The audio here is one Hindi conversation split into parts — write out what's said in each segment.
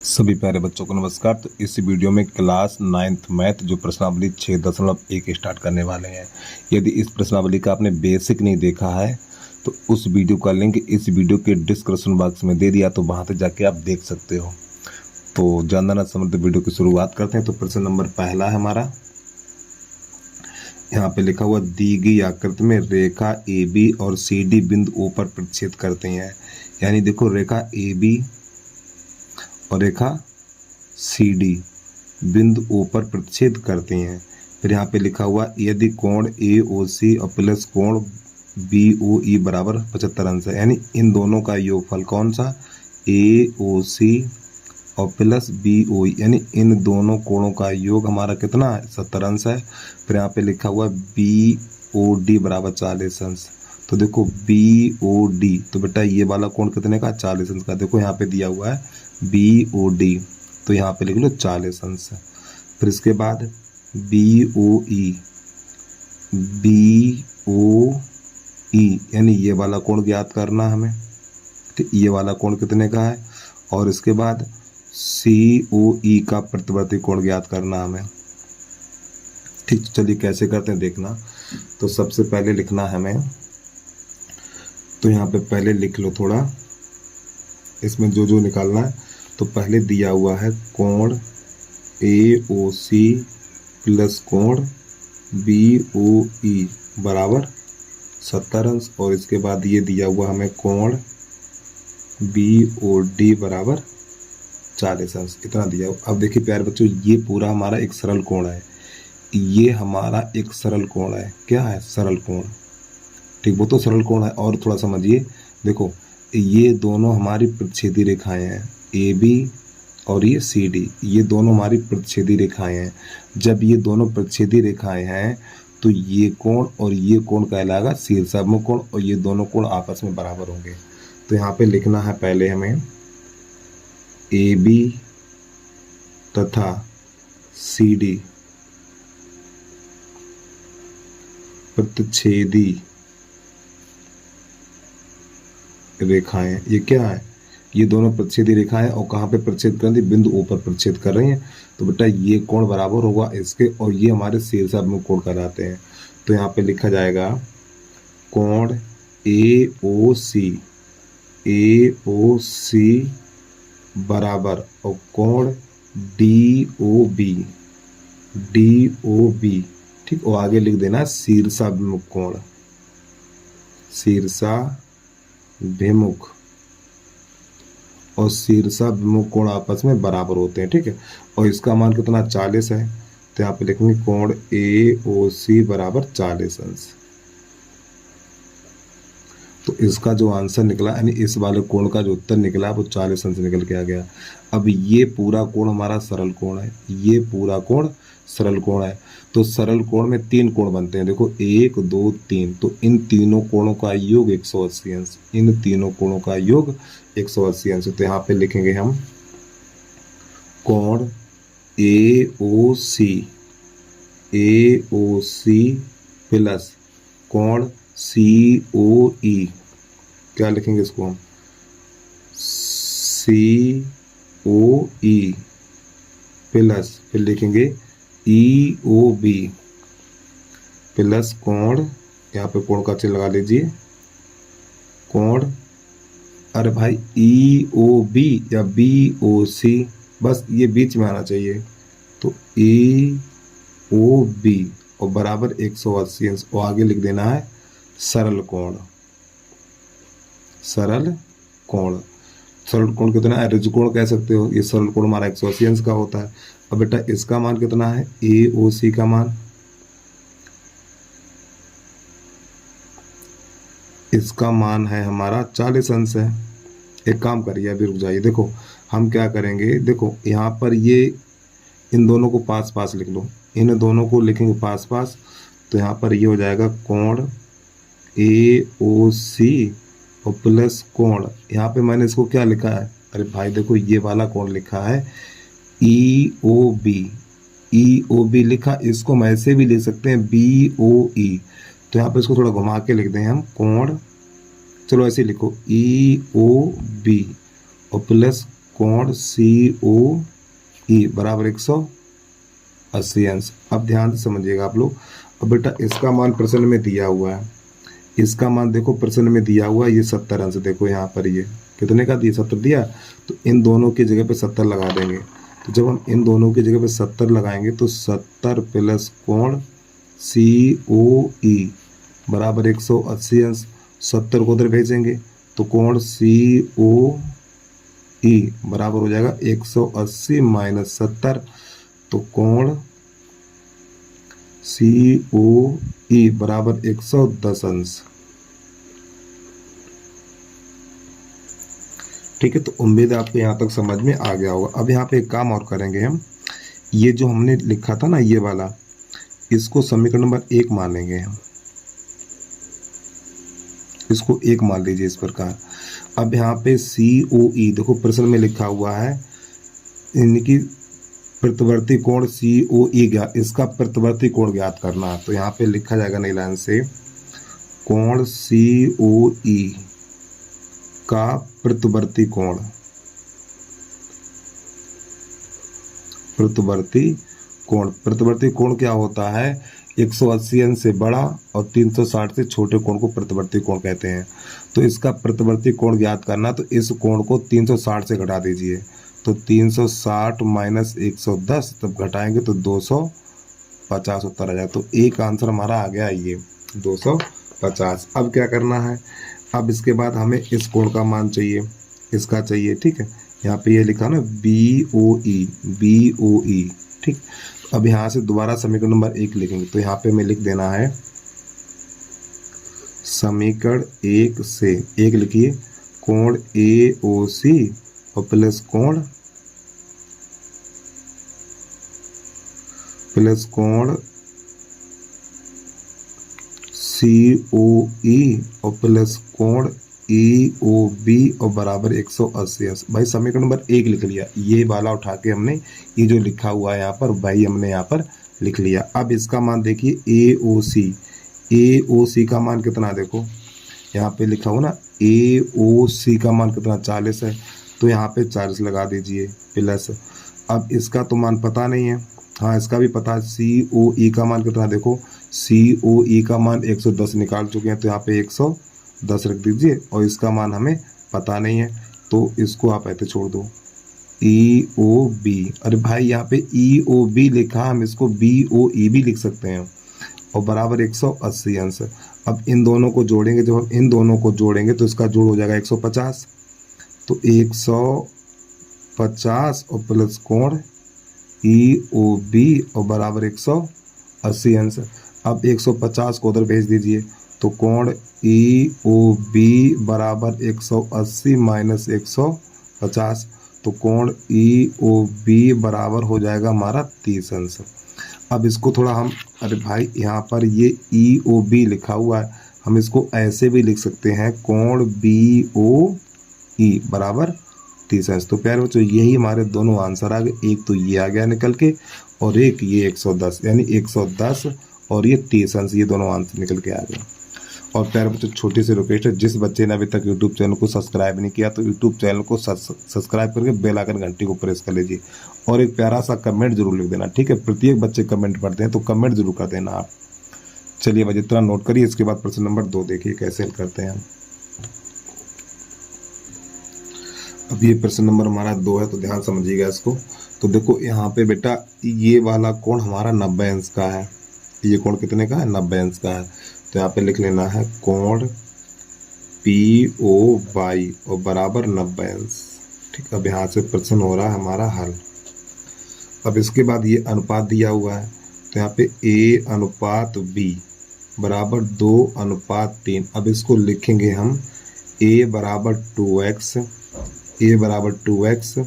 सभी प्यारे बच्चों को नमस्कार। तो इस वीडियो में क्लास 9th मैथ जो प्रश्नावली 6.1 स्टार्ट करने वाले हैं। यदि इस प्रश्नावली का आपने बेसिक नहीं देखा है तो उस वीडियो का लिंक इस वीडियो के डिस्क्रिप्शन बॉक्स में दे दिया, तो वहां से जाके आप देख सकते हो। तो जानना ना समझ वीडियो की शुरुआत करते हैं। तो प्रश्न नंबर पहला है हमारा, यहाँ पे लिखा हुआ दी गई आकृति में रेखा ए बी और सी डी बिंदु ओ पर प्रतिच्छेद करते हैं। यानी देखो रेखा ए बी और रेखा सी डी बिंदु ओ पर प्रतिच्छेद करते हैं। फिर यहाँ पे लिखा हुआ यदि कोण ए ओ सी और प्लस कोण बी ओ ई बराबर 75 अंश है, यानी इन दोनों का योगफल कौन सा, ए ओ सी और प्लस बी ओ ई, यानी इन दोनों कोणों का योग हमारा कितना है, 70 अंश है। फिर यहाँ पे लिखा हुआ बी ओ डी बराबर 40 अंश। तो देखो बी ओ डी, तो बेटा ये वाला कोण कितने का, 40 अंश का। देखो यहाँ पे दिया हुआ है बी ओ डी, तो यहाँ पे लिख लो 40 अंश। फिर इसके बाद बी ओ ई, बी ओ ई यानी ये वाला कोण ज्ञात करना हमें, ठीक, ये वाला कोण कितने का है। और इसके बाद सी ओ ई का प्रतिवर्ती कोण ज्ञात करना हमें, ठीक। चलिए कैसे करते हैं देखना। तो सबसे पहले लिखना है हमें, तो यहाँ पे पहले लिख लो थोड़ा, इसमें जो जो निकालना है। तो पहले दिया हुआ है कोण ए ओ सी प्लस कोण बी ओ ई बराबर 70 अंश, और इसके बाद ये दिया हुआ हमें कोण बी ओ डी बराबर 40 अंश, इतना दिया हुआ। अब देखिए प्यारे बच्चों, ये पूरा हमारा एक सरल कोण है, ये हमारा एक सरल कोण है। क्या है, सरल कोण, ठीक, वो तो सरल कोण है। और थोड़ा समझिए, देखो ये दोनों हमारी प्रतिच्छेदी रेखाएं हैं, ए बी और ये सी डी, ये दोनों हमारी प्रतिच्छेदी रेखाएं हैं। जब ये दोनों प्रतिच्छेदी रेखाएं हैं तो ये कोण और ये कोण कहलाएगा शीर्षाभिमुख कोण, और ये दोनों कोण आपस में बराबर होंगे। तो यहाँ पे लिखना है पहले हमें ए बी तथा सी डी प्रतिच्छेदी रेखाएं। ये क्या है, ये दोनों प्रतिच्छेदी रेखाएं, और कहाँ पे प्रतिच्छेद कर रही, बिंदु ओ पर प्रतिच्छेद कर रही हैं। तो बेटा ये कोण बराबर होगा इसके, और ये हमारे शीर्षाभिमुख कोण कहलाते हैं। तो यहाँ पे लिखा जाएगा कोण ए ओ सी बराबर और कोण डी ओ बी, ठीक। और आगे लिख देना शीर्षाभिमुख कोण, शीर्षाभिमुख और शीर्षाभिमुख कोण आपस में बराबर होते हैं, ठीक है। और इसका मान कितना, 40 है। तो यहाँ पे लिखेंगे कोण ए ओ सी बराबर 40 अंश। तो इसका जो आंसर निकला, यानी इस वाले कोण का जो उत्तर निकला वो 40 अंश निकल के आ गया। अब ये पूरा कोण हमारा सरल कोण है, ये पूरा कोण सरल कोण है। तो सरल कोण में 3 कोण बनते हैं, देखो 1 2 3। तो इन तीनों कोणों का योग 180 अंश, इन तीनों कोणों का योग 180 अंश। तो यहाँ पे लिखेंगे हम कोण ए ओ सी प्लस कोण सी ओ ई, क्या लिखेंगे इसको हम, सी ओ ई प्लस, फिर लिखेंगे ई ओ बी प्लस कोण, यहाँ पे कोण का चिन्ह लगा लीजिए, कोण, अरे भाई ई ओ बी या बी ओ सी, बस ये बीच में आना चाहिए। तो ई ओ बी और बराबर 180 अंश, और आगे लिख देना है सरल कोण। सरल कोण कितना है, ऋजु कोण कह सकते हो। ये सरल कोण हमारा 180 अंश का होता है। अब बेटा इसका मान कितना है, ए ओ सी का मान, इसका मान है हमारा 40 अंश है। एक काम करिए, अभी रुक जाइए, देखो हम क्या करेंगे, देखो यहाँ पर ये इन दोनों को पास पास लिख लो, इन दोनों को लिखेंगे पास पास। तो यहाँ पर ये हो जाएगा कोण ए ओ सी और प्लस कोण, यहाँ पे मैंने इसको क्या लिखा है, अरे भाई देखो ये वाला कोण लिखा है ई ओ बी लिखा, इसको हम ऐसे भी लिख सकते हैं बी ओ ई। तो यहाँ पे इसको थोड़ा घुमा के लिख दें हम कोण, चलो ऐसे लिखो ई ओ बी और प्लस कोण COE बराबर 180 अंश। अब ध्यान से समझिएगा आप लोग। अब बेटा इसका मान प्रश्न में दिया हुआ है, इसका मान देखो प्रश्न में दिया हुआ है ये 70 अंश। देखो यहाँ पर ये कितने का दिया, 70 दिया, तो इन दोनों की जगह पे 70 लगा देंगे। तो जब हम इन दोनों की जगह पे 70 लगाएंगे तो 70 प्लस कोण COE बराबर 180 अंश। 70 को उधर भेजेंगे तो कोण COE बराबर हो जाएगा 180 माइनस 70, तो कोण COE बराबर 110 अंश। ठीक है, तो उम्मीद है आपको यहाँ तक समझ में आ गया होगा। अब यहाँ पे एक काम और करेंगे हम, ये जो हमने लिखा था ना ये वाला, इसको समीकरण नंबर 1 मान लेंगे हम, इसको 1 मान लीजिए इस प्रकार। अब यहाँ पे COE देखो प्रश्न में लिखा हुआ है इनकी प्रतिवर्ती कोण COE ज्ञात, इसका प्रतिवर्ती कोण ज्ञात करना है। तो यहाँ पे लिखा जाएगा नई लाइन से कोण COE का प्रतिवर्ती कोण, प्रतिवर्ती कोण, प्रतिवर्ती कोण क्या होता है, 180 अंश से बड़ा और 360 से छोटे कोण को प्रतिवर्ती कोण कहते हैं। तो इसका प्रतिवर्ती कोण ज्ञात करना, तो इस कोण को 360 से घटा दीजिए, तो 360 माइनस 110, तब घटाएंगे तो 250 उत्तर आ जाए। तो एक आंसर हमारा आ गया ये 250। अब क्या करना है, अब इसके बाद हमें इस कोण का मान चाहिए, इसका चाहिए। ठीक है, यहाँ पे ये लिखा ना BOE, ठीक। अब यहाँ से दोबारा समीकरण नंबर 1 लिखेंगे, तो यहाँ पे हमें लिख देना है समीकरण 1 से 1 लिखिए कोण AOC और प्लस कोण COE और प्लस कोण EOB और बराबर 180 अंश। भाई समीकरण नंबर 1 लिख लिया, ये वाला उठा के हमने ये जो लिखा हुआ है यहाँ पर भाई हमने यहाँ पर लिख लिया। अब इसका मान देखिए AOC का मान कितना, देखो यहाँ पे लिखा हुआ ना AOC का मान कितना 40 है, तो यहाँ पे 40 लगा दीजिए प्लस। अब इसका तो मान पता नहीं है, हाँ इसका भी पता है, COE का मान कितना, देखो COE का मान 110 निकाल चुके हैं, तो यहाँ पे 110 रख दीजिए, और इसका मान हमें पता नहीं है तो इसको आप ऐसे छोड़ दो। EOB, अरे भाई यहाँ पे EOB लिखा, हम इसको BOE भी लिख सकते हैं, और बराबर 180 अंश। अब इन दोनों को जोड़ेंगे, जब हम इन दोनों को जोड़ेंगे तो इसका जोड़ हो जाएगा 150, तो 150 और प्लस कोण EOB और बराबर 180 अंश। अब 150 को उधर भेज दीजिए, तो कोण EOB बराबर 180 माइनस 150, तो कोण EOB बराबर हो जाएगा हमारा 30 अंश। अब इसको थोड़ा हम, अरे भाई यहाँ पर ये EOB लिखा हुआ है, हम इसको ऐसे भी लिख सकते हैं कोण BOE बराबर 30 अंश। तो प्यारे बच्चों यही हमारे दोनों आंसर आ गए, एक तो ये आ गया निकल के और एक ये 110, यानी 110 और ये 30 अंश, ये दोनों आंसर निकल के आ गए। और प्यारे बच्चों छोटी सी रिक्वेस्ट है, जिस बच्चे ने अभी तक यूट्यूब चैनल को सब्सक्राइब नहीं किया तो यूट्यूब चैनल को सब्सक्राइब करके बेल आइकन घंटी को प्रेस कर लीजिए, और एक प्यारा सा कमेंट जरूर लिख देना। ठीक है, प्रत्येक बच्चे कमेंट पढ़ते हैं तो कमेंट जरूर कर देना आप। चलिए बस इतना नोट करिए, इसके बाद प्रश्न नंबर 2 देखिए कैसे हल करते हैं हम। अब ये प्रश्न नंबर हमारा 2 है, तो ध्यान समझिएगा इसको। तो देखो यहाँ पे बेटा ये वाला कोण हमारा 90 अंश का है, ये कोण कितने का है, 90 अंश का है। तो यहाँ पे लिख लेना है कोण POY और बराबर 90 अंश। ठीक, अब यहाँ से प्रश्न हो रहा है हमारा हल। अब इसके बाद ये अनुपात दिया हुआ है, तो यहाँ पे A अनुपात B बराबर 2:3। अब इसको लिखेंगे हम A बराबर 2x, A बराबर 2x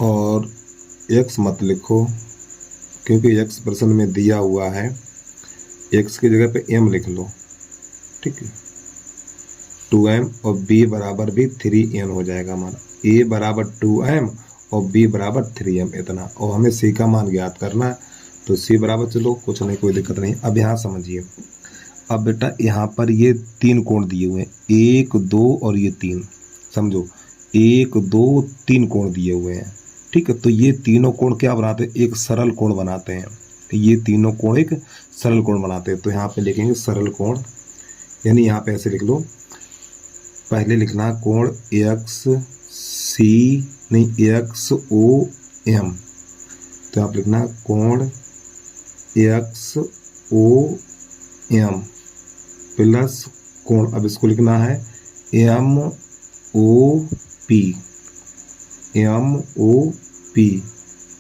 और x मत लिखो क्योंकि x प्रश्न में दिया हुआ है, x की जगह पे m लिख लो। ठीक है, 2m और b बराबर भी 3n हो जाएगा हमारा। a बराबर 2m और b बराबर 3m इतना, और हमें c का मान ज्ञात करना है, तो c बराबर चलो कुछ नहीं, कोई दिक्कत नहीं। अब यहाँ समझिए, अब बेटा यहाँ पर ये 3 कोण दिए हुए हैं, 1 2 और ये 3, समझो 1 2 3 कोण दिए हुए हैं, ठीक है। तो ये तीनों कोण क्या बनाते हैं, एक सरल कोण बनाते हैं। ये तीनों कोण एक सरल कोण बनाते हैं। तो यहाँ पे लिखेंगे सरल कोण, यानी यहाँ पे ऐसे लिख लो, पहले लिखना कोण एक्स सी नहीं एक्स ओ एम, तो आप लिखना कोण एक्स ओ एम प्लस कोण, अब इसको लिखना है एम ओ पी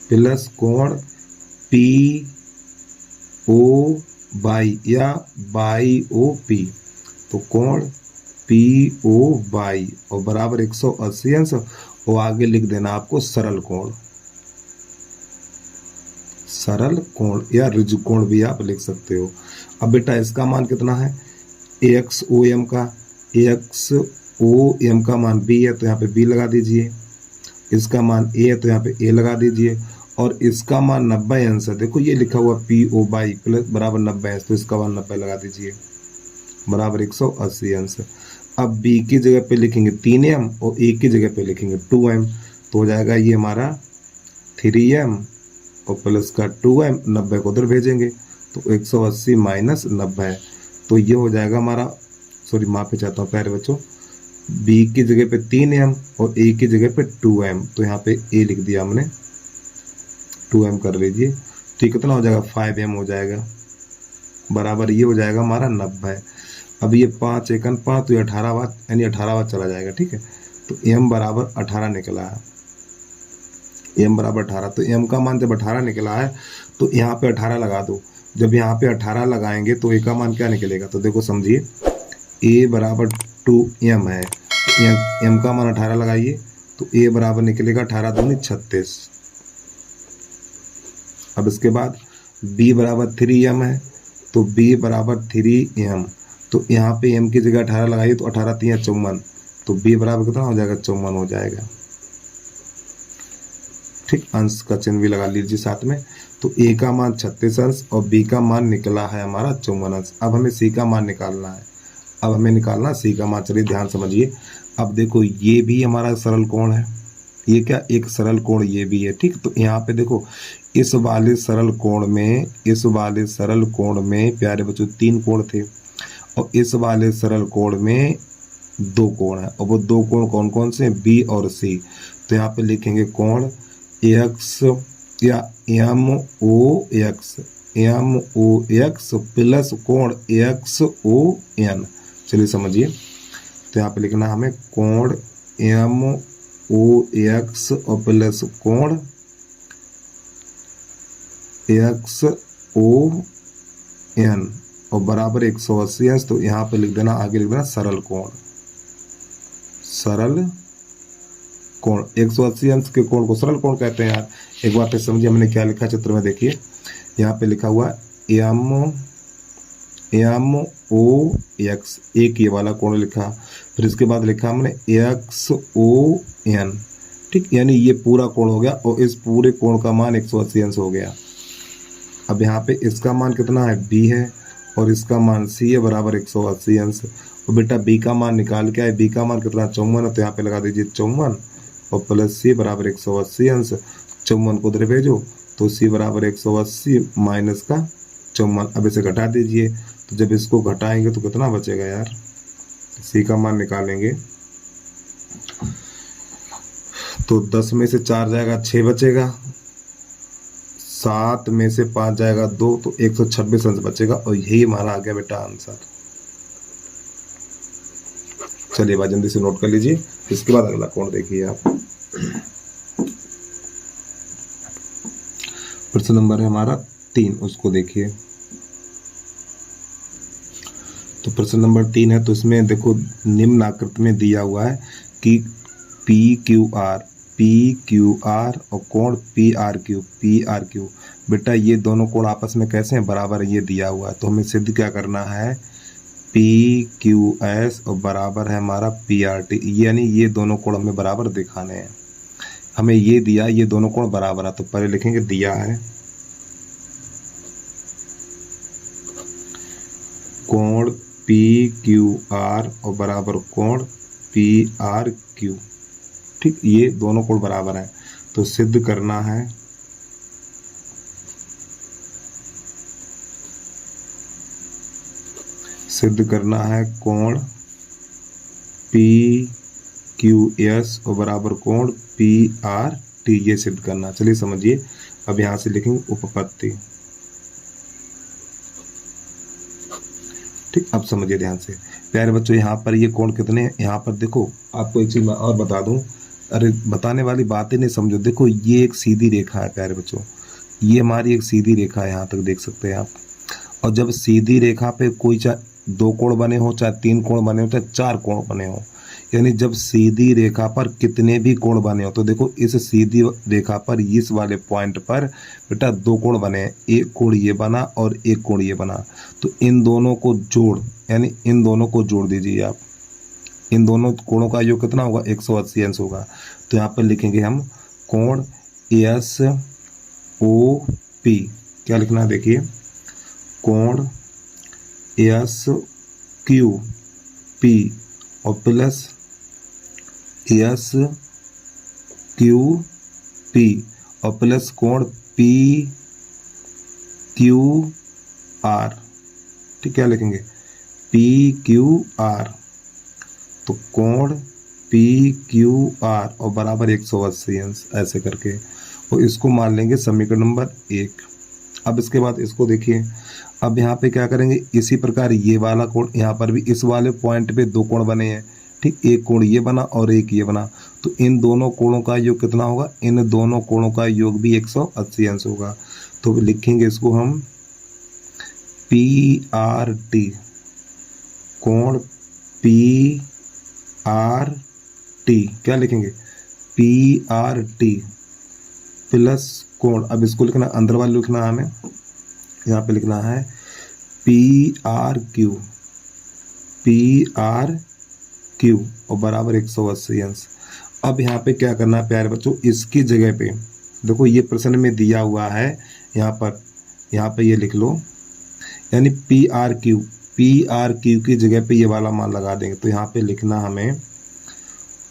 प्लस कोण पी ओ बाई या बाई ओ पी, तो कोण पी ओ बाई और बराबर 180 अंश, और आगे लिख देना आपको सरल कोण, सरल कोण या ऋजु कोण भी आप लिख सकते हो। अब बेटा इसका मान कितना है, एक्स ओ एम का मान बी है, तो यहाँ पे बी लगा दीजिए। इसका मान ए है, तो यहाँ पे ए लगा दीजिए। और इसका मान 90 अंश है, देखो ये लिखा हुआ पी ओ बाई प्लस बराबर 90 अंश, तो इसका मान 90 लगा दीजिए बराबर 180 अंश। अब बी की जगह पे लिखेंगे 3m और ए की जगह पे लिखेंगे 2m, तो हो जाएगा ये हमारा 3m और प्लस का 2m, 90 को उधर भेजेंगे, तो 180 माइनस 90, तो ये हो जाएगा हमारा, सॉरी माफी चाहता हूँ प्यारे बच्चों, बी की जगह पे 3m और ए की जगह पे 2m, तो यहाँ पे ए लिख दिया हमने, 2m कर लीजिए, तो कितना हो जाएगा 5m हो जाएगा, बराबर ये हो जाएगा हमारा 90। अब ये 5 एकन 5, तो ये 18 वाट यानी 18 वाट चला जाएगा, ठीक है। तो m बराबर 18 निकला है, m बराबर 18, तो m का मान जब 18 निकला है तो यहाँ पे 18 लगा दो। जब यहाँ पे 18 लगाएंगे तो a का मान क्या निकलेगा, तो देखो समझिए, a बराबर 2m है, तो m का मान 18 लगाइए, तो a बराबर निकलेगा 18 दूनी 36। अब इसके बाद b बराबर 3m है, तो b बराबर 3m, तो यहाँ पे m की जगह 18 लगाइए, तो 18 3 54, तो b बराबर कितना हो जाएगा 54 हो जाएगा, ठीक। अंश का चिन्ह भी लगा लीजिए साथ में। तो a का मान 36 अंश और b का मान निकला है हमारा 54 अंश। अब हमें c का मान निकालना है, अब हमें निकालना c का मान, चलिए ध्यान समझिए। अब देखो ये भी हमारा सरल कोण है, ये क्या एक सरल कोण ये भी है, ठीक। तो यहाँ पे देखो इस वाले सरल कोण में प्यारे बच्चों 3 कोण थे, और इस वाले सरल कोण में 2 कोण है, और वो 2 कोण कौन कौन से हैं, b और c। तो यहाँ पे लिखेंगे कोण x या MOX प्लस कोण XON, चलिए समझिए। तो यहाँ पे लिखना हमें कोण MOX और प्लस कोण XON और बराबर 180 अंश, तो यहाँ पे लिख देना, आगे लिख देना सरल कोण, सरल कोण 180 अंश के कोण को सरल कोण कहते हैं यार। एक बार फिर समझिए हमने क्या लिखा चित्र में, देखिए यहाँ पे लिखा हुआ MOX, एक ये वाला कोण लिखा, फिर इसके बाद लिखा हमने XON, ठीक, यानी ये पूरा कोण हो गया, और इस पूरे कोण का मान 180 अंश हो गया। अब यहाँ पे इसका मान कितना है, b है, और इसका मान c है, बराबर 180 अंश। और बेटा b का मान निकाल के आए, b का मान कितना 54 है, तो यहाँ पे लगा दीजिए 54 और प्लस c बराबर 180 अंश, 54 को उधर भेजो, तो c बराबर 180 माइनस का 54, अब इसे घटा दीजिए, तो जब इसको घटाएंगे तो कितना बचेगा यार, c का मान निकालेंगे तो 10 में से 4 जाएगा 6 बचेगा, 7 में से 5 जाएगा 2, तो 126 अंश बचेगा, और यही हमारा आ गया बेटा आंसर। चलिए बात जल्दी से नोट कर लीजिए। इसके बाद अगला कोण देखिए आप, प्रश्न नंबर है हमारा 3, उसको देखिए। तो प्रश्न नंबर 3 है, तो इसमें देखो निम्न आकृति में दिया हुआ है कि PQR और कोण PRQ। बेटा ये दोनों कोण आपस में कैसे हैं, बराबर ये दिया हुआ है, तो हमें सिद्ध क्या करना है, PQS और बराबर है हमारा PRT, यानी ये दोनों कोण हमें बराबर दिखाने हैं। हमें ये दिया, ये दोनों कोण बराबर है, तो पहले लिखेंगे दिया है कोण PQR और बराबर कोण PRQ, ठीक, ये दोनों कोण बराबर हैं, तो सिद्ध करना है कोण PQS और बराबर कोण PRT, ये सिद्ध करना। चलिए समझिए, अब यहां से लिखेंगे उपपत्ति। ठीक, अब समझिए ध्यान से प्यारे बच्चों, यहाँ पर ये कोण कितने हैं, यहाँ पर देखो आपको एक चीज और बता दूं, अरे बताने वाली बात ही नहीं समझो। देखो ये एक सीधी रेखा है प्यारे बच्चों, ये हमारी एक सीधी रेखा है, यहाँ तक देख सकते हैं आप। और जब सीधी रेखा पे कोई चाहे 2 कोण बने हो, चाहे 3 कोण बने हो, चाहे 4 कोण बने हो, यानी जब सीधी रेखा पर कितने भी कोण बने हो, तो देखो इस सीधी रेखा पर इस वाले पॉइंट पर बेटा 2 कोण बने हैं, एक कोण ये बना और एक कोण ये बना, तो इन दोनों को जोड़, यानी इन दोनों को जोड़ दीजिए आप। इन दोनों कोणों का योग कितना होगा, 180 अंश होगा। तो यहाँ पर लिखेंगे हम कोण SOP, क्या लिखना है देखिए, कोण SQP और प्लस SQP और प्लस कोण PQR। ठीक, क्या लिखेंगे PQR, तो कोण PQR और बराबर 180 अंश, ऐसे करके, और इसको मान लेंगे समीकरण नंबर 1। अब इसके बाद इसको देखिए, अब यहाँ पे क्या करेंगे, इसी प्रकार ये वाला कोण, यहाँ पर भी इस वाले पॉइंट पे 2 कोण बने हैं। ठीक, एक कोण ये बना और एक ये बना, तो इन दोनों कोणों का योग कितना होगा, इन दोनों कोणों का योग भी 180 अंश होगा। तो लिखेंगे इसको हम PRT, कोण PRT, क्या लिखेंगे PRT प्लस कोण, अब इसको लिखना, अंदर वाले लिखना है हमें, यहाँ पे लिखना है PRQ और बराबर 180 अंश। अब यहाँ पे क्या करना है प्यारे बच्चों, इसकी जगह पे देखो ये प्रश्न में दिया हुआ है, यहाँ पे ये लिख लो, यानी PRQ की जगह पे ये वाला मान लगा देंगे। तो यहाँ पे लिखना हमें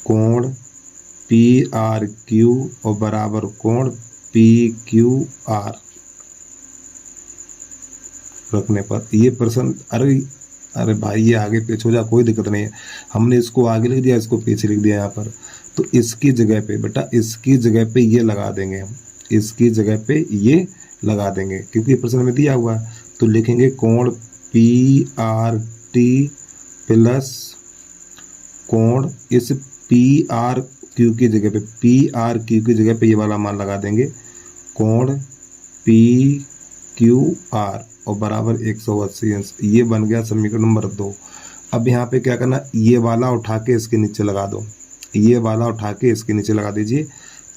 कोण PRQ और बराबर कोण PQR रखने पर ये प्रश्न, अरे भाई ये आगे पीछे हो जा, कोई दिक्कत नहीं है, हमने इसको आगे लिख दिया, इसको पीछे लिख दिया यहाँ पर। तो इसकी जगह पे बेटा, इसकी जगह पे ये लगा देंगे हम, इसकी जगह पे ये लगा देंगे, क्योंकि ये प्रश्न में दिया हुआ है। तो लिखेंगे कोण PRT प्लस कोण, इस PRQ की जगह पे ये वाला मान लगा देंगे, कोण PQR और बराबर 180 अंश। ये बन गया समीकरण नंबर 2। अब यहाँ पे क्या करना, ये वाला उठा के इसके नीचे लगा दो, ये वाला उठा के इसके नीचे लगा दीजिए।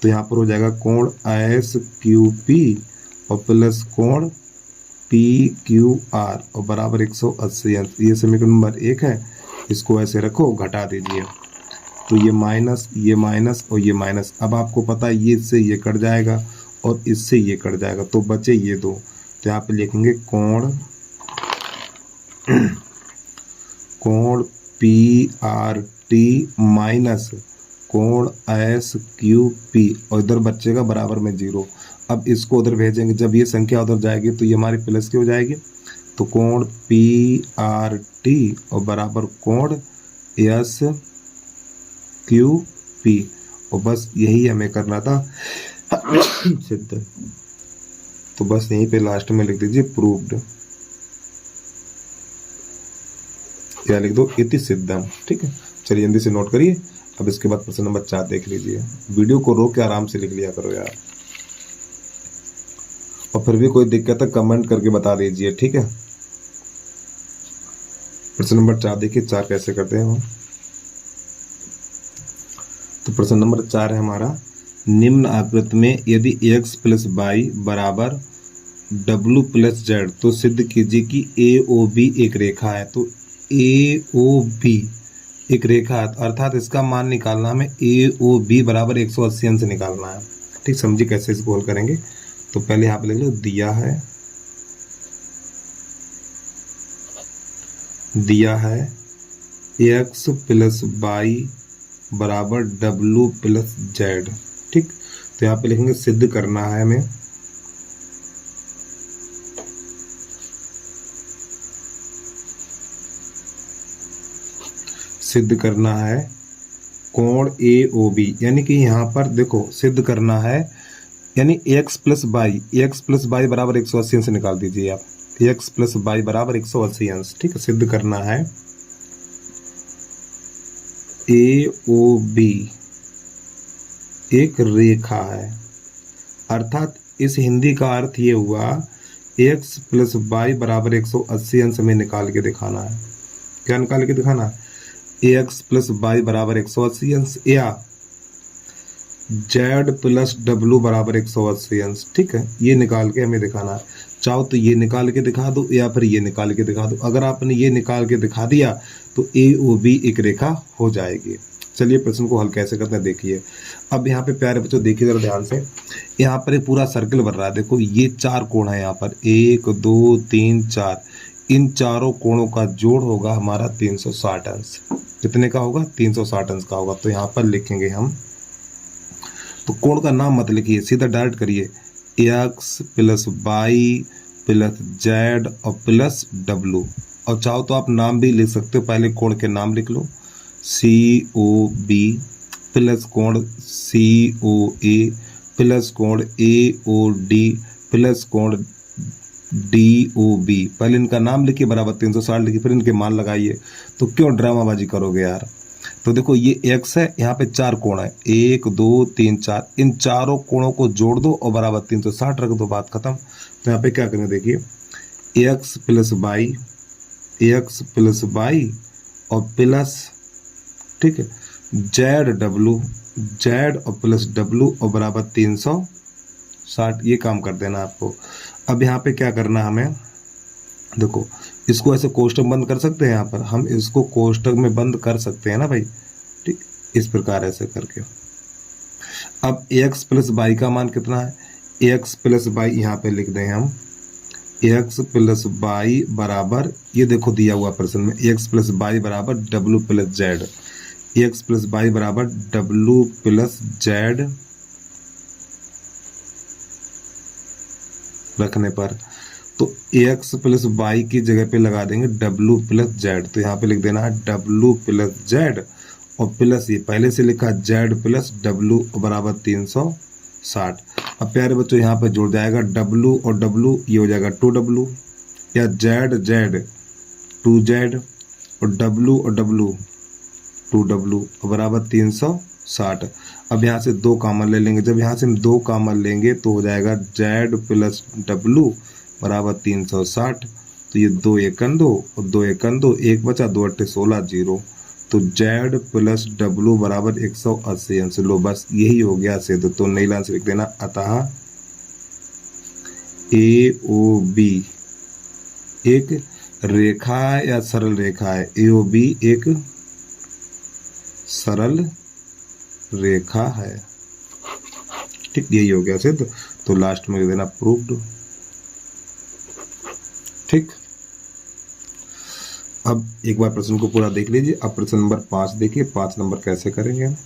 तो यहाँ पर हो जाएगा कोण SQP और प्लस कोण PQR और बराबर 180 अंश। ये समीकरण नंबर 1 है, इसको ऐसे रखो, घटा दीजिए, तो ये माइनस और ये माइनस। अब आपको पता है ये इससे ये कट जाएगा और इससे ये कट जाएगा, तो बचे ये 2। तो यहाँ पे लिखेंगे कोण PRT माइनस कोण SQP और इधर बचेगा बराबर में 0। अब इसको उधर भेजेंगे, जब ये संख्या उधर जाएगी तो ये हमारी प्लस की हो जाएगी। तो कोण PRT और बराबर कोण SQP, और बस यही हमें करना था सिद्ध। तो बस यहीं पे लास्ट में लिख दीजिए प्रूव्ड, या लिख दो इति सिद्धम। ठीक है, चलिए जल्दी से नोट करिए। अब इसके बाद प्रश्न नंबर 4 देख लीजिए। वीडियो को रोक के आराम से लिख लिया करो यार, और फिर भी कोई दिक्कत है कमेंट करके बता दीजिए। ठीक है, प्रश्न नंबर 4 देखिए, 4 कैसे करते हैं हम। तो प्रश्न नंबर 4 है हमारा, निम्न आकृति में यदि x प्लस y बराबर w प्लस z, तो सिद्ध कीजिए कि AOB एक रेखा है। तो AOB एक रेखा है, अर्थात इसका मान निकालना हमें AOB बराबर 180 अंश निकालना है। ठीक, समझिए कैसे इसको हल करेंगे। तो पहले यहाँ पे लिख लो, दिया है x प्लस y बराबर डब्लू प्लस जेड। ठीक, तो यहाँ पे लिखेंगे सिद्ध करना है हमें कोण ए ओ बी, यानी कि यहाँ पर देखो सिद्ध करना है, यानी एक्स प्लस बाई बराबर 180 अंश निकाल दीजिए आप, एक्स प्लस बाई बराबर 180 अंश। ठीक है, सिद्ध करना है ए ओ बी एक रेखा है, अर्थात इस हिंदी का अर्थ ये हुआ एक्स प्लस बाई बराबर 180 अंश में निकाल के दिखाना है। क्या निकाल के दिखाना है? एक्स प्लस बाई बराबर 180 अंश या जेड प्लस डब्लू बराबर 180 अंश। ठीक है, ये निकाल के हमें दिखाना है। चाहो तो ये निकाल के दिखा दो या फिर ये निकाल के दिखा दो। अगर आपने ये निकाल के दिखा दिया तो ए ओ बी एक रेखा हो जाएगी। चलिए प्रश्न को हल कैसे करते हैं देखिए। अब यहाँ पे प्यारे बच्चों देखिए जरा ध्यान से, यहाँ पर एक पूरा सर्कल बन रहा है। देखो ये 4 कोण है यहाँ पर, 1 2 3 4। इन चारों कोणों का जोड़ होगा हमारा 360 अंश। कितने का होगा? 360 अंश का होगा। तो यहाँ पर लिखेंगे हम, तो कोण का नाम मत लिखिए, सीधा डायरेक्ट करिए, x plus by plus Z और प्लस डब्लू। और चाहो तो आप नाम भी लिख सकते हो, पहले कोण के नाम लिख लो, सी ओ बी प्लस कोण सी ओ ए प्लस कोण ए ओ डी प्लस कोण डी ओ बी। पहले इनका नाम लिखिए, बराबर 360 लिखिए, फिर इनके मान लगाइए। तो क्यों ड्रामाबाजी करोगे यार? तो देखो ये एक्स है, यहाँ पे 4 कोण है, 1 2 3 4। इन चारों कोणों को जोड़ दो और बराबर 360 रख दो, बात खत्म। तो यहाँ पे क्या करेंगे देखिए, एक्स प्लस बाई और प्लस, ठीक है, जेड और प्लस डब्लू और बराबर 360। ये काम कर देना आपको। अब यहाँ पे क्या करना हमें, देखो इसको ऐसे कोष्टक बंद कर सकते हैं, यहाँ पर हम इसको कोष्टक में बंद कर सकते हैं ना भाई। ठीक, इस प्रकार ऐसे करके। अब एक्स प्लस बाई का मान कितना है? एक्स प्लस बाई यहाँ पे लिख दें हम, एक्स प्लस बाई बराबर, ये देखो दिया हुआ प्रश्न में, एक्स प्लस बाई बराबर W plus Z. X plus by बराबर डब्लू प्लस जेड रखने पर, तो एक्स प्लस बाई की जगह पे लगा देंगे डब्लू प्लस जेड। तो यहाँ पे लिख देना है डब्लू प्लस जेड और प्लस ये पहले से लिखा जेड प्लस डब्लू बराबर 360। अब प्यारे बच्चों यहाँ पे जुड़ जाएगा डब्लू और डब्लू, ये हो जाएगा 2W, या जेड 2Z और डब्लू 2W बराबर 360। अब यहाँ से 2 कॉमन ले लेंगे। जब यहाँ से हम 2 कॉमन लेंगे तो हो जाएगा जेड प्लस डब्लू बराबर 360। तो ये 2 एकन 2 और 2 एकन 2, 1 बचा, 2 अट्ठे 16, 0। तो जेड प्लस डब्लू बराबर 180 अंश। लो बस यही हो गया सिद्ध। तो नई लाइन से लिख देना, अतः ए ओ बी एक रेखा या सरल रेखा है। ए ओ बी एक सरल रेखा है। ठीक, यही हो गया सिद्ध। तो लास्ट में लिख देना प्रूव्ड। ठीक, अब एक बार प्रश्न को पूरा देख लीजिए। अब प्रश्न नंबर 5 देखिए, 5 नंबर कैसे करेंगे हम।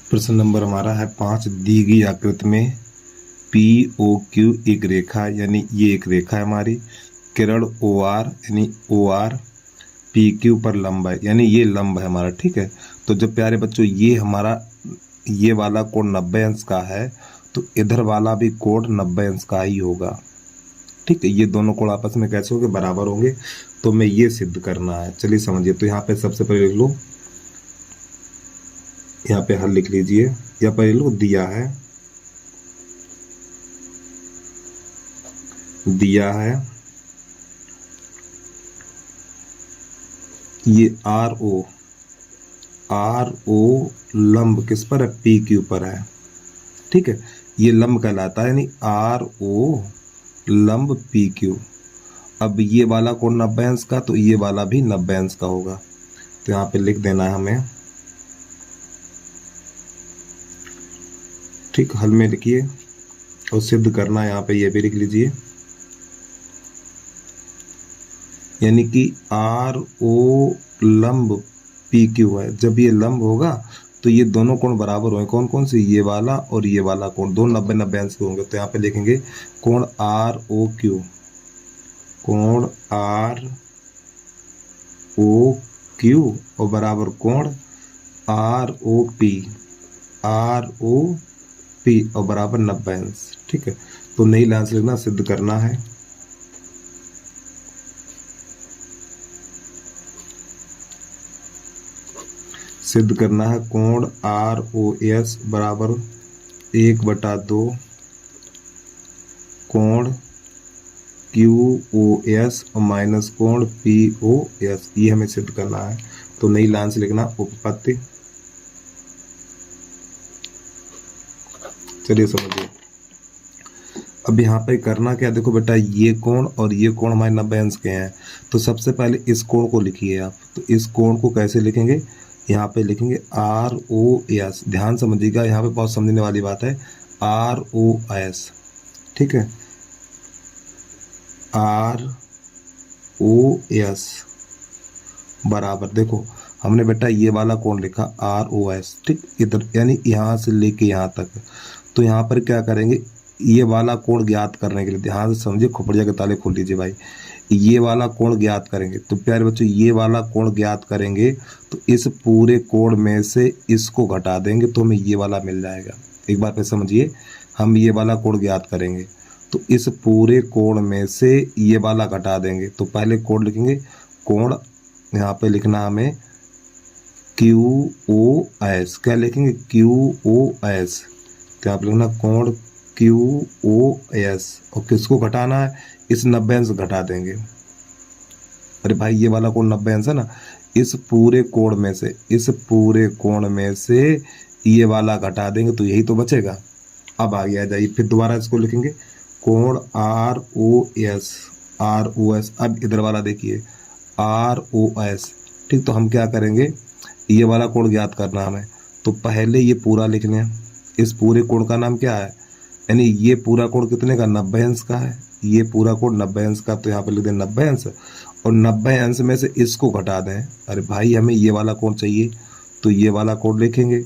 प्रश्न नंबर हमारा है 5, दी गई आकृति में पी ओ क्यू एक रेखा, यानी ये एक रेखा है हमारी, किरण ओ आर यानी ओ आर पी क्यू पर लंब है, यानी ये लंब है हमारा। ठीक है, तो जब प्यारे बच्चों ये हमारा ये वाला कोण 90 अंश का है तो इधर वाला भी कोण 90 अंश का ही होगा। ठीक है, ये दोनों कोण आपस में कैसे होंगे? बराबर होंगे। तो हमें ये सिद्ध करना है। चलिए समझिए। तो यहाँ पे सबसे पहले लिख लो, यहाँ पे हल लिख लीजिए, यहाँ पर लो दिया ये आर ओ लंब किस पर है? पी क्यू पर है। ठीक है, ये लंब कहलाता है, यानी आर ओ लंब पी क्यू। अब ये वाला कोण 90 अंश का, तो ये वाला भी 90 अंश का होगा। तो यहाँ पे लिख देना है हमें। ठीक, हल में लिखिए, और सिद्ध करना है यहाँ पे ये भी लिख लीजिए, यानी कि आर ओ लंब पी क्यू है। जब ये लंब होगा तो ये दोनों कोण बराबर होंगे। कौन कौन से? ये वाला और ये वाला कोण, दोनों 90-90 अंश के होंगे। तो यहाँ पे लिखेंगे कोण आर ओ क्यू, कोण आर ओ क्यू और बराबर कोण R O P, R O P और बराबर 90 अंश। ठीक है, तो नई लाइन से लिखना, सिद्ध करना है। सिद्ध करना है कोण आर ओ एस बराबर 1/2 कोण क्यू ओ एस और माइनस कोण पी ओ एस, ये हमें सिद्ध करना है। तो नई लाइन से लिखना उपपत्ति। चलिए समझिए, अब यहाँ पे करना क्या, देखो बेटा ये कोण और ये कोण हमारे 90 अंश के हैं। तो सबसे पहले इस कोण को लिखिए आप। तो इस कोण को कैसे लिखेंगे, यहाँ पे लिखेंगे आर ओ एस। ध्यान समझिएगा, यहाँ पे बहुत समझने वाली बात है, आर ओ एस। ठीक है, आर ओ एस बराबर, देखो हमने बेटा ये वाला कोण लिखा आर ओ एस, ठीक, इधर यानी यहाँ से लेके यहाँ तक। तो यहाँ पर क्या करेंगे, ये वाला कोण ज्ञात करने के लिए ध्यान से समझिए, खोपड़िया के ताले खोल लीजिए भाई। ये वाला कोण ज्ञात करेंगे तो प्यारे बच्चों ये वाला कोण ज्ञात करेंगे तो इस पूरे कोण में से इसको घटा देंगे तो हमें ये वाला मिल जाएगा। एक बार फिर समझिए, हम ये वाला कोण ज्ञात करेंगे तो इस पूरे कोण में से ये वाला घटा देंगे। तो पहले कोण लिखेंगे, कोण यहाँ पे लिखना हमें क्यू ओ एस। क्या लिखेंगे, क्यू ओ एस। तो यहाँ पे लिखना कोण क्यू ओ एस और किसको घटाना है, इस 90 अंश घटा देंगे। अरे भाई ये वाला कोण 90 अंश है ना, इस पूरे कोण में से, इस पूरे कोण में से ये वाला घटा देंगे तो यही तो बचेगा। अब आगे आ जाइए, फिर दोबारा इसको लिखेंगे कोण R O S, R O S. अब इधर वाला देखिए आर ओ एस, ठीक। तो हम क्या करेंगे, ये वाला कोण ज्ञात करना हमें, तो पहले ये पूरा लिख लें। इस पूरे कोण का नाम क्या है, यानी ये पूरा कोण कितने का, 90 अंश का है। ये पूरा कोण 90 अंश का, तो यहाँ पे लिख दें 90 अंश और 90 अंश में से इसको घटा दें। अरे भाई हमें ये वाला कोण चाहिए तो ये वाला कोण लिखेंगे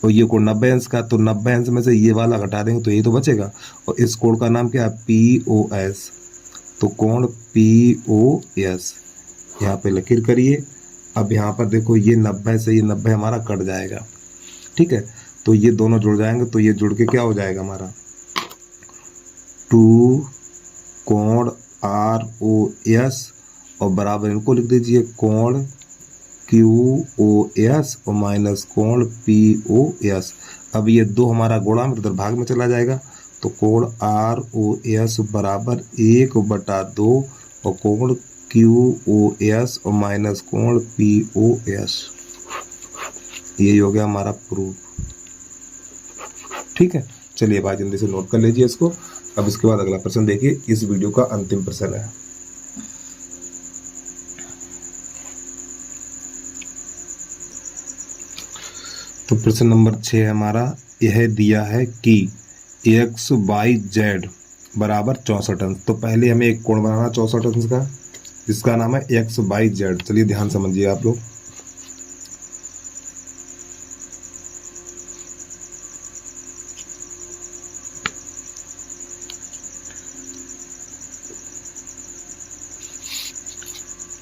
और ये कोण 90 अंश का, तो 90 अंश में से ये वाला घटा देंगे तो यही तो बचेगा। और इस कोण का नाम क्या है, पी ओ एस। तो कोण पी ओ एस, यहाँ पे लकीर करिए। अब यहाँ पर देखो ये 90 से ये 90 हमारा कट जाएगा, ठीक है। तो ये दोनों जुड़ जाएंगे तो ये जुड़ के क्या हो जाएगा हमारा 2 कोण आर ओ एस और बराबर इनको लिख दीजिए कोण क्यू ओ एस और माइनस कोण पी ओ एस। अब ये दो हमारा गुणा में इधर भाग में चला जाएगा तो कोण आर ओ एस बराबर 1/2 और कोण क्यू ओ एस और माइनस कोण पी ओ एस। ये हो गया हमारा प्रूफ, ठीक है। चलिए भाई जल्दी से नोट कर लीजिए इसको। अब इसके बाद अगला प्रश्न देखिए, इस वीडियो का अंतिम प्रश्न है। तो प्रश्न नंबर 6 हमारा यह दिया है कि एक्स वाई जेड बराबर 64 अंश। तो पहले हमें एक कोण बनाना 64 अंश का जिसका नाम है एक्स वाई जेड। चलिए ध्यान समझिए आप लोग।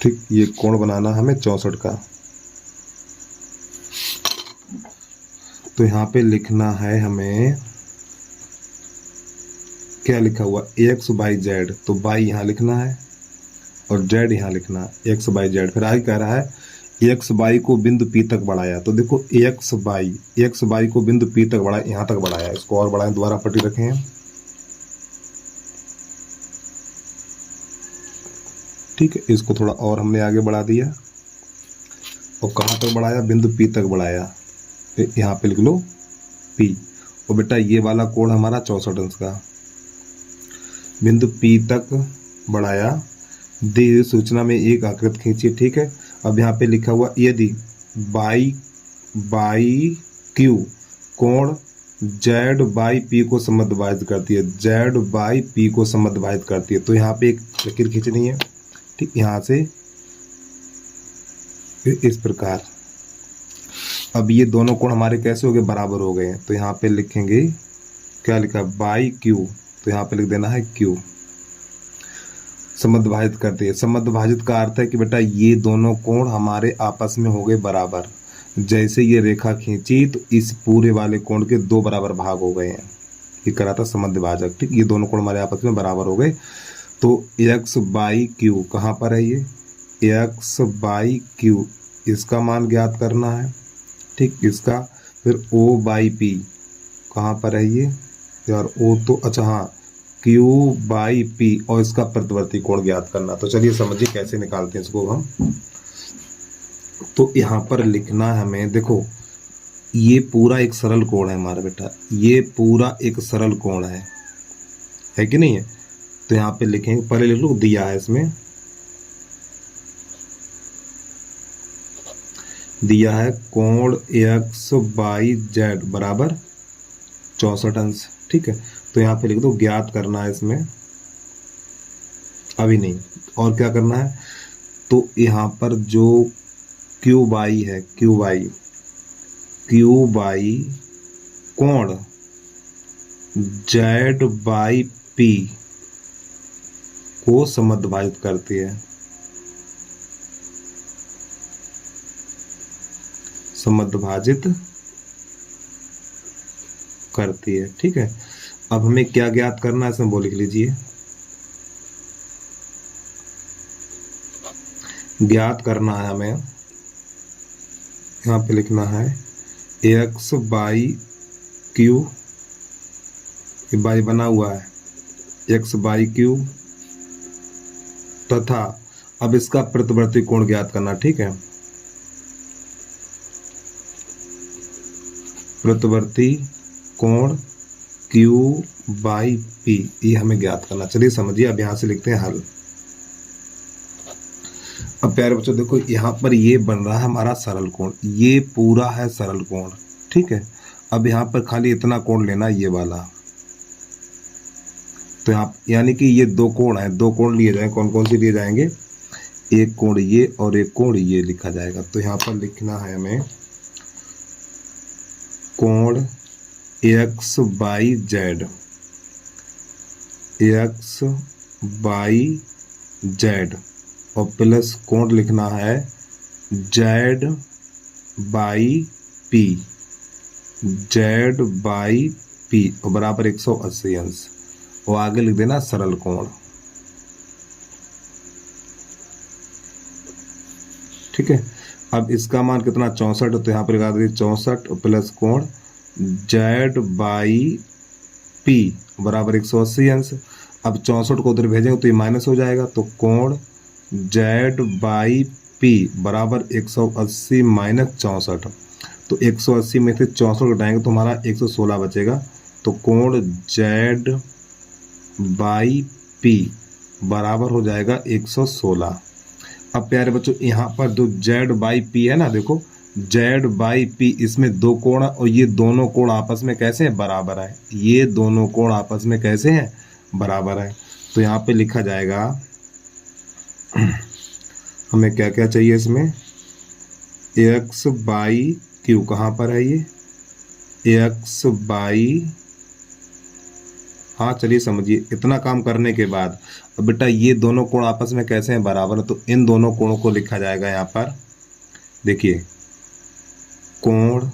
ठीक, ये कोण बनाना हमें 64 का। तो यहाँ पे लिखना है हमें, क्या लिखा हुआ, एक्स बाई जेड। तो बाई यहाँ लिखना है और जेड यहाँ लिखना है, एक्स बाई जेड। फिर आगे कह रहा है एक्स बाई को बिंदु पी तक बढ़ाया। तो देखो एक्स बाई को बिंदु पी तक बढ़ाया, यहाँ तक बढ़ाया। इसको और बढ़ाएं, दोबारा पट्टी रखें, ठीक है। इसको थोड़ा और हमने आगे बढ़ा दिया और कहाँ तक बढ़ाया, बिंदु पी तक बढ़ाया। यहाँ पे लिख लो पी। और बेटा ये वाला कोण हमारा 64 अंश का, बिंदु पी तक बढ़ाया। दी हुई सूचना में एक आकृति खींचिए, ठीक है। अब यहाँ पे लिखा हुआ यदि बाई क्यू कोण जेड बाई पी को समद्विभाजित करती है, जेड बाई पी को समद्विभाजित करती है। तो यहाँ पे एक लकीर खींचनी है, ठीक, यहाँ से इस प्रकार। अब ये दोनों कोण हमारे कैसे हो गए, बराबर हो गए। तो यहाँ पे लिखेंगे, क्या लिखा, बाई क्यू, तो यहाँ पे लिख देना है क्यू। समद्विभाजित करती है, समद्विभाजित का अर्थ है कि बेटा ये दोनों कोण हमारे आपस में हो गए बराबर। जैसे ये रेखा खींची तो इस पूरे वाले कोण के दो बराबर भाग हो गए हैं, ये करा था समद्विभाजक, ठीक। ये दोनों कोण हमारे आपस में बराबर हो गए। तो x बाई क्यू कहाँ पर है, ये x बाई क्यू, इसका मान ज्ञात करना है, ठीक। इसका फिर o बाई पी कहाँ पर है ये यार, o तो अच्छा हाँ, q बाई पी, और इसका प्रतिवर्ती कोण ज्ञात करना। तो चलिए समझिए कैसे निकालते हैं इसको हम। तो यहाँ पर लिखना है हमें, देखो ये पूरा एक सरल कोण है हमारा बेटा, ये पूरा एक सरल कोण है कि नहीं है। तो यहाँ पे लिखेंगे, पहले लिख लो, दिया है इसमें, दिया है कोण x बाई जेड बराबर 64 अंश, ठीक है। तो यहाँ पे लिख दो ज्ञात करना है इसमें, अभी नहीं, और क्या करना है, तो यहाँ पर जो क्यू बाई है, क्यू बाई कोण जेड बाई पी को समद्विभाजित करती है, समद्विभाजित करती है, ठीक है। अब हमें क्या ज्ञात करना है, इसमें वो लिख लीजिए, ज्ञात करना है हमें, यहाँ पे लिखना है x बाई क्यू, ये बाई बना हुआ है, x बाई क्यू, तथा अब इसका प्रतिवर्ती कोण ज्ञात करना, ठीक है। प्रतिवर्ती कोण q बाई p, ये हमें ज्ञात करना। चलिए समझिए, अब यहाँ से लिखते हैं हल। अब प्यारे बच्चों देखो, यहाँ पर ये बन रहा है हमारा सरल कोण, ये पूरा है सरल कोण, ठीक है। अब यहाँ पर खाली इतना कोण लेना, ये वाला। तो यहाँ यानी कि ये दो कोण है, दो कोण लिए जाएंगे, कौन कौन से लिए जाएंगे, एक कोण ये और एक कोण ये लिखा जाएगा। तो यहाँ पर लिखना है हमें कोण x by Z, x by Z, और प्लस कोण लिखना है Z by P, Z by P, और बराबर 180 अंश, और आगे लिख देना सरल कोण, ठीक है। अब इसका मान कितना, 64, तो यहाँ पर लगा दीजिए 64 प्लस कोण जेड बाई पी बराबर 180 अंश। अब 64 को उधर भेजेंगे तो ये माइनस हो जाएगा, तो कोण जेड बाई पी बराबर 180 माइनस 64, तो 180 में से 64 घटाएंगे तो हमारा 116 बचेगा। तो कोण जेड बाई पी बराबर हो जाएगा 116। अब प्यारे बच्चों यहाँ पर जो जेड बाई पी है ना, देखो जेड बाई पी, इसमें दो कोण और ये दोनों कोण आपस में कैसे हैं, बराबर है। ये दोनों कोण आपस में कैसे हैं, बराबर है। तो यहाँ पे लिखा जाएगा, हमें क्या क्या चाहिए इसमें, एक्स बाई क्यू कहाँ पर है, ये एक्स बाई, हाँ चलिए समझिए। इतना काम करने के बाद अब बेटा ये दोनों कोण आपस में कैसे हैं, बराबर। तो इन दोनों कोणों को लिखा जाएगा यहाँ पर, देखिए कोण,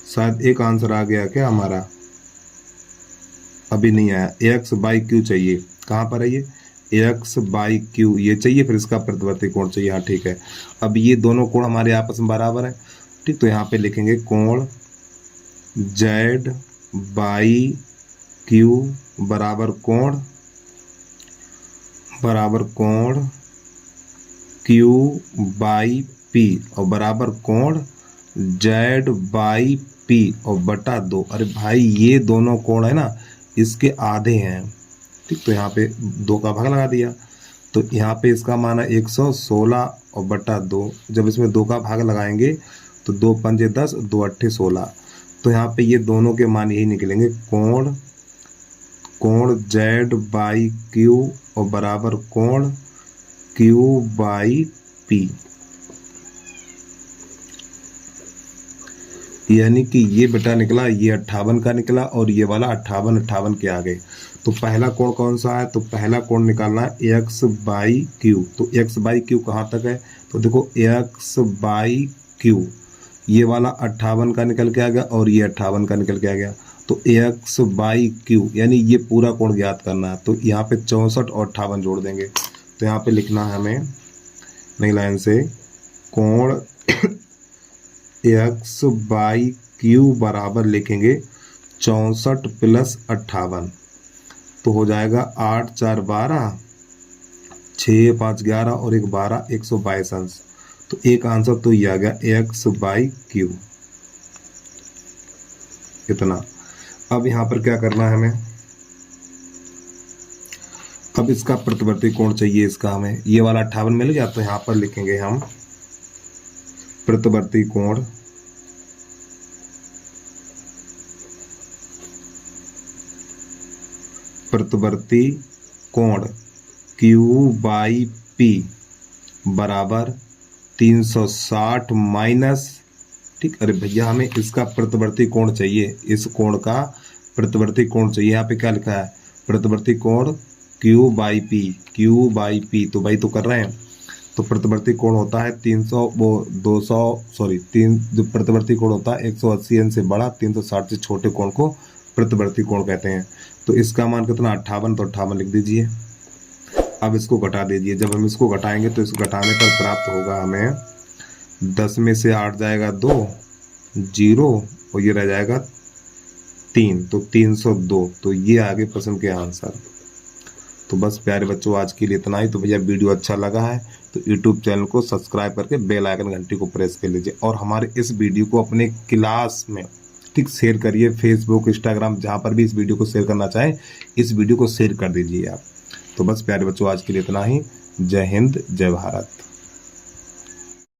शायद एक आंसर आ गया क्या हमारा, अभी नहीं आया। एक्स बाई क्यू चाहिए, कहाँ पर है ये, एक्स बाई क्यू ये चाहिए, फिर इसका प्रतिवर्ती कोण चाहिए, हाँ ठीक है। अब ये दोनों कोण हमारे आपस में बराबर है, ठीक। तो यहाँ पे लिखेंगे कोण जेड बाई क्यू बराबर कोण क्यू बाई पी और बराबर कोण जेड बाई पी और बटा 2। अरे भाई ये दोनों कोण है ना, इसके आधे हैं, ठीक। तो यहाँ पे 2 का भाग लगा दिया, तो यहाँ पे इसका मान है 116 और बटा 2। जब इसमें 2 का भाग लगाएंगे तो 2 पंजे 10, 2 अट्ठे 16, तो यहाँ पे ये दोनों के मान यही निकलेंगे, कोण Z बाई क्यू और बराबर कोण Q बाई P। यानी कि ये बेटा निकला, ये 58 का निकला और ये वाला 58 के आ गए। तो पहला कोण कौन सा है? तो पहला कोण निकालना है x बाई क्यू। तो x बाई क्यू कहाँ तक है? तो देखो x बाई क्यू, ये वाला 58 का निकल के आ गया और ये 58 का निकल के आ गया। तो x बाई क्यू यानी ये पूरा कोण ज्ञात करना है। तो यहाँ पे 64 और 58 जोड़ देंगे। तो यहाँ पे लिखना है हमें नई लाइन से, कोण x बाई क्यू बराबर लिखेंगे 64 प्लस 58। तो हो जाएगा 8 4 12, 6 5 11 और 1 12, 122 अंश। तो एक आंसर तो ये आ गया x बाई क्यू इतना। अब यहाँ पर क्या करना है हमें? अब इसका प्रतिवर्ती कोण चाहिए इसका हमें। ये वाला 58 मिल गया, तो यहाँ पर लिखेंगे हम प्रतिवर्ती कोण Q बाई P बराबर 360 माइनस, ठीक। अरे भैया हमें इसका प्रतिवर्ती कोण चाहिए, इस कोण का प्रतिवर्ती कोण चाहिए। यहाँ पे क्या लिखा है? प्रतिवर्ती कोण Q बाई P। तो भाई तो कर रहे हैं। तो प्रतिवर्ती कोण होता है 3 जो प्रतिवर्ती कोण होता है 180 अंश से बड़ा, 360 से छोटे कोण को प्रतिवर्ती कोण कहते हैं। तो इसका मान कितना? 58। तो 58 लिख दीजिए। अब इसको घटा दीजिए। जब हम इसको घटाएंगे तो इसको घटाने पर प्राप्त होगा हमें 10 में से 8 जाएगा 2, 0 और ये रह जाएगा 3, तो 302। तो ये आगे प्रश्न के आंसर। तो बस प्यारे बच्चों आज के लिए इतना ही। तो भैया वीडियो अच्छा लगा है तो यूट्यूब चैनल को सब्सक्राइब करके बेल आइकन घंटी को प्रेस कर लीजिए और हमारे इस वीडियो को अपने क्लास में ठीक शेयर करिए। फेसबुक, इंस्टाग्राम, जहाँ पर भी इस वीडियो को शेयर करना चाहें इस वीडियो को शेयर कर दीजिए आप। तो बस प्यारे बच्चों आज के लिए इतना ही। जय हिंद, जय भारत।